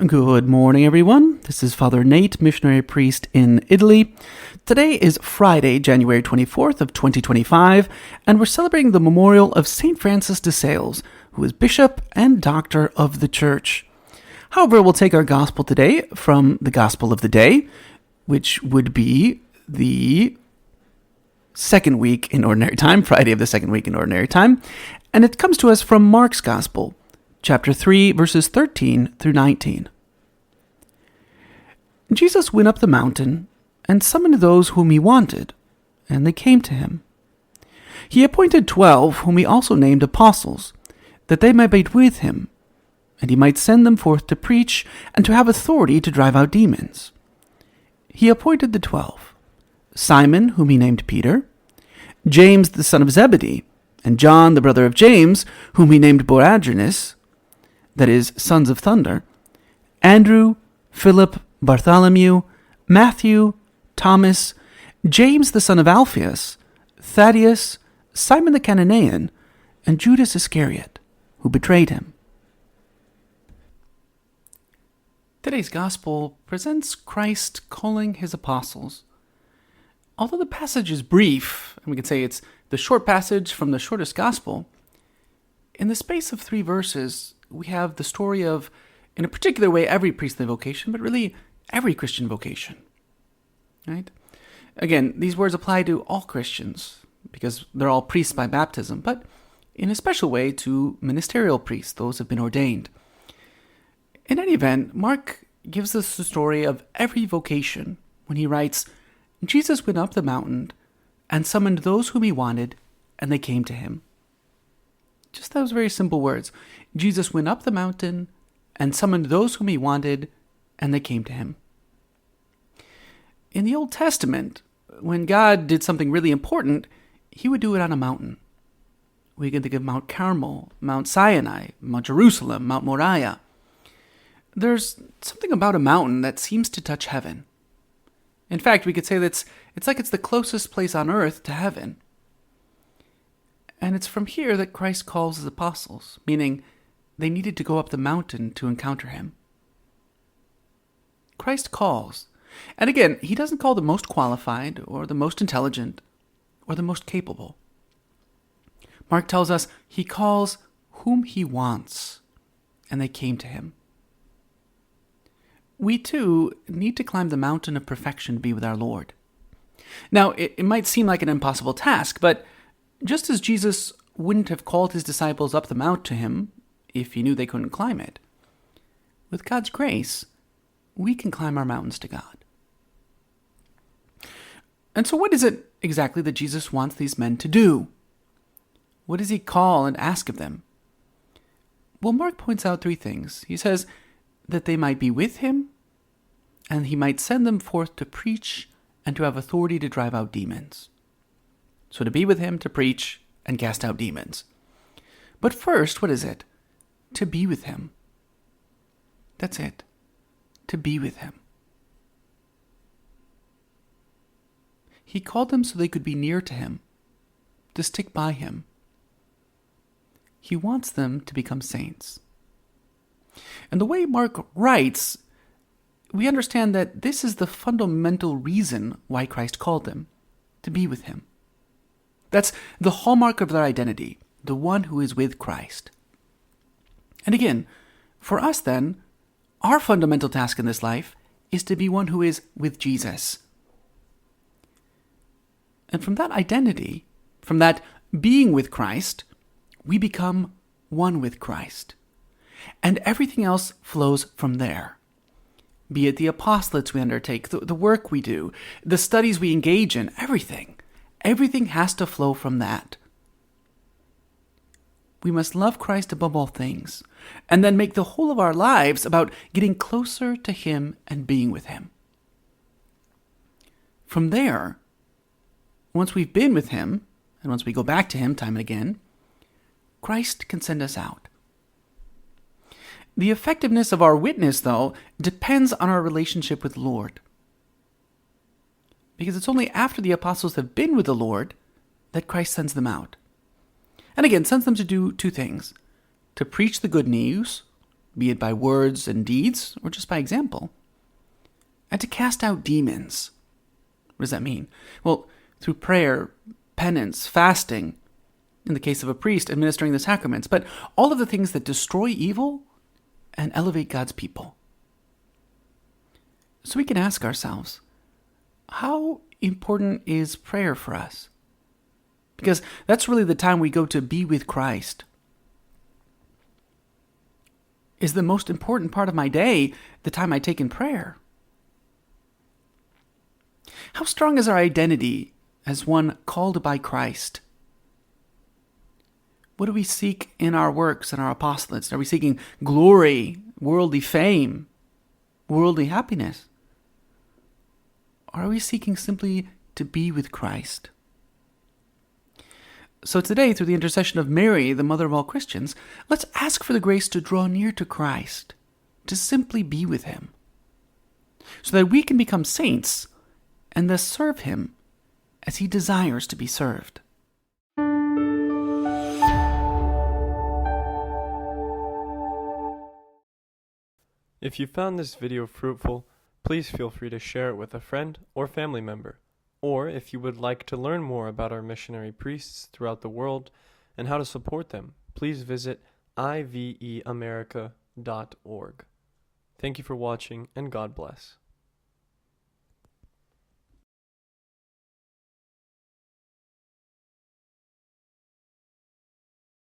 Good morning, everyone. This is Father Nate, missionary priest in Italy. Today is Friday, January 24th of 2025, and we're celebrating the memorial of St. Francis de Sales, who is Bishop and Doctor of the Church. However, we'll take our Gospel today from the Gospel of the day, which would be the second week in Ordinary Time, Friday of the second week in Ordinary Time, and it comes to us from Mark's Gospel, chapter 3, verses 13 through 19. Jesus went up the mountain and summoned those whom he wanted, and they came to him. He appointed 12, whom he also named apostles, that they might be with him, and he might send them forth to preach and to have authority to drive out demons. He appointed the 12, Simon, whom he named Peter, James the son of Zebedee, and John the brother of James, whom he named Boanerges, that is, sons of thunder, Andrew, Philip, Bartholomew, Matthew, Thomas, James the son of Alphaeus, Thaddeus, Simon the Cananean, and Judas Iscariot, who betrayed him. Today's Gospel presents Christ calling his apostles. Although the passage is brief, and we could say it's the short passage from the shortest Gospel, in the space of 3 verses, we have the story of, in a particular way, every priestly vocation, but really every Christian vocation. Right? Again, these words apply to all Christians, because they're all priests by baptism, but in a special way to ministerial priests, those who have been ordained. In any event, Mark gives us the story of every vocation when he writes, Jesus went up the mountain and summoned those whom he wanted, and they came to him. Just those very simple words. Jesus went up the mountain and summoned those whom he wanted, and they came to him. In the Old Testament, when God did something really important, he would do it on a mountain. We can think of Mount Carmel, Mount Sinai, Mount Jerusalem, Mount Moriah. There's something about a mountain that seems to touch heaven. In fact, we could say that it's like it's the closest place on earth to heaven. And it's from here that Christ calls his apostles, meaning they needed to go up the mountain to encounter him. Christ calls. And again, he doesn't call the most qualified or the most intelligent or the most capable. Mark tells us he calls whom he wants, and they came to him. We too need to climb the mountain of perfection to be with our Lord. Now, it might seem like an impossible task, but just as Jesus wouldn't have called his disciples up the mount to him if he knew they couldn't climb it, with God's grace, we can climb our mountains to God. And so what is it exactly that Jesus wants these men to do? What does he call and ask of them? Well, Mark points out 3 things. He says that they might be with him, and he might send them forth to preach and to have authority to drive out demons. So to be with him, to preach, and cast out demons. But first, what is it? To be with him. That's it. To be with him. He called them so they could be near to him, to stick by him. He wants them to become saints. And the way Mark writes, we understand that this is the fundamental reason why Christ called them, to be with him. That's the hallmark of their identity, the one who is with Christ. And again, for us then, our fundamental task in this life is to be one who is with Jesus. And from that identity, from that being with Christ, we become one with Christ. And everything else flows from there. Be it the apostolates we undertake, the work we do, the studies we engage in, everything. Everything has to flow from that. We must love Christ above all things, and then make the whole of our lives about getting closer to him and being with him. From there, once we've been with him, and once we go back to him time and again, Christ can send us out. The effectiveness of our witness, though, depends on our relationship with the Lord. Because it's only after the apostles have been with the Lord that Christ sends them out. And again, sends them to do 2 things. To preach the good news, be it by words and deeds or just by example. And to cast out demons. What does that mean? Well, through prayer, penance, fasting, in the case of a priest, administering the sacraments, but all of the things that destroy evil and elevate God's people. So we can ask ourselves, how important is prayer for us? Because that's really the time we go to be with Christ. Is the most important part of my day the time I take in prayer? How strong is our identity as one called by Christ? What do we seek in our works and our apostolates? Are we seeking glory, worldly fame, worldly happiness? Or are we seeking simply to be with Christ? So today, through the intercession of Mary, the mother of all Christians, let's ask for the grace to draw near to Christ, to simply be with him, so that we can become saints and thus serve him as he desires to be served. If you found this video fruitful, please feel free to share it with a friend or family member. Or if you would like to learn more about our missionary priests throughout the world and how to support them, please visit iveamerica.org. Thank you for watching, and God bless.